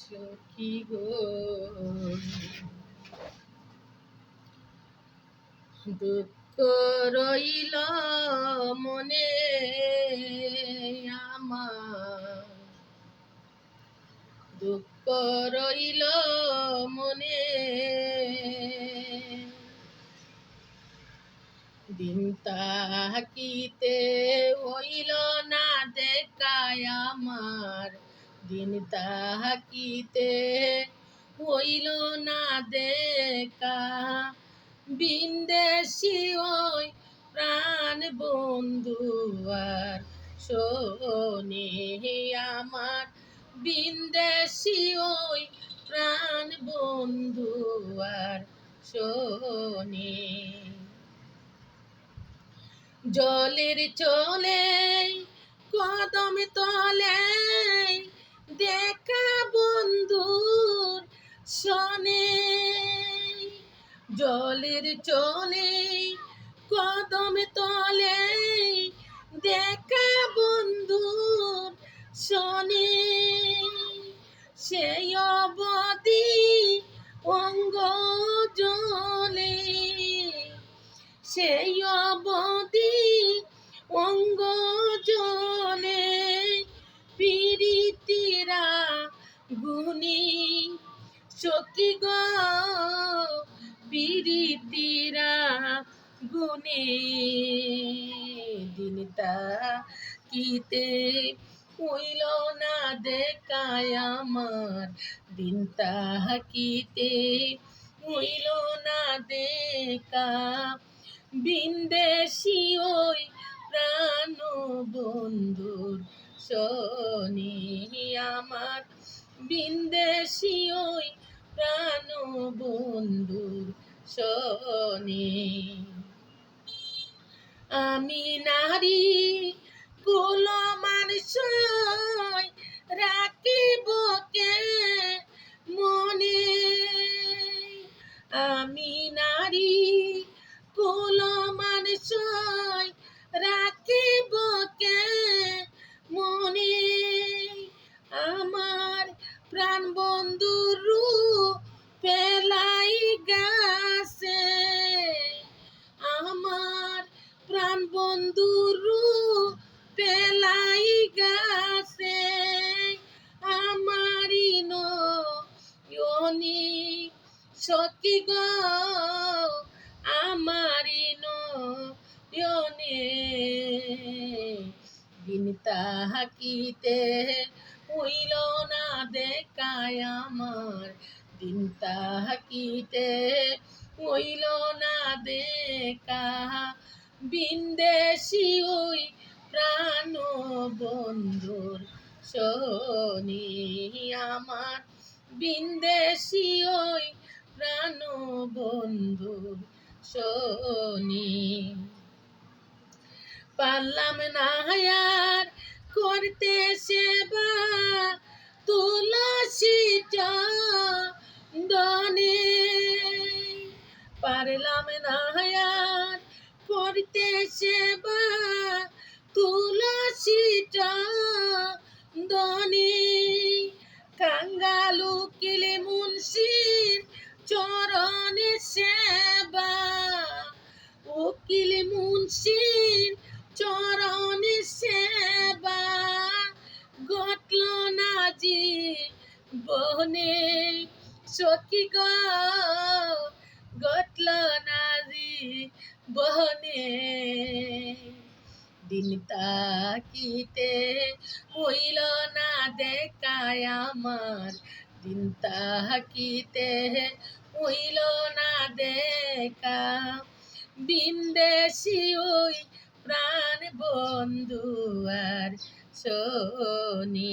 সখী গো, দুঃখ রইল মনে আমার, দুঃখ রইল মনে। দিন তাকিতে হইল না দেখায় আমার, দিন তাকিতে হইল না দেখা। বিন্দেশি ওই প্রাণ বন্ধু আর শোনে আমার, বিন্দেশি ওই প্রাণ বন্ধু আর শোনে। জলের চলে কদম তলে দেখা বন্ধুর শোনে, জলের চলে কদম তলে দেখা বন্ধুর শোনে। সেই অবধি অঙ্গ জ্বলে, সেই অবধি অঙ্গ জ্বলে। প্রীতিরা গুণী সখী গো, প্রীতিরা গুণী। দিন তাকিতে হইল না দেখায় আমার, দিন তাকিতে হইল না দেখা। বিন্দেশি ওই প্রাণ বন্ধুর শোনে আমার, বিন্দেশি ওই প্রাণ বন্ধুর শোনে। আমি নারী কুল মানুষ রাখিব কে মনে, আমি নারী কুল মানুষ রাখিব কে মনে। আমার প্রাণ বন্ধুর রূপ পেলাই গেছে, আমার প্রাণ বন্ধুর রূপ পেলাই গেছে। আমারই নয়নি সখী গো, আমারই নয়নে। দিন তাকিতে হইল না দেখায় আমার, দিন তাকিতে হইল না দেখা। বিন্দেশি ওই প্রাণ বন্ধুর শোনে আমার, বিন্দেশি ওই প্রাণ বন্ধুর শোনে। পারলাম না আর করতে সেবা তুলসী চন্দনে, পারলাম না আর করতে সেবা তুলসী চন্দনে। কাঙ্গালু কিলে মুন্সির চরণে সেবা, উকিল মুন্সির চরণে সেবা ঘটল না জীবনে সখী গো, ঘটল না জীবনে। দিন তাকিতে হইল না দেখায় আমার, দিন তাকিতে হইল না দেখা। বিন্দেশি ওই প্রাণ বন্ধু আর শোনে।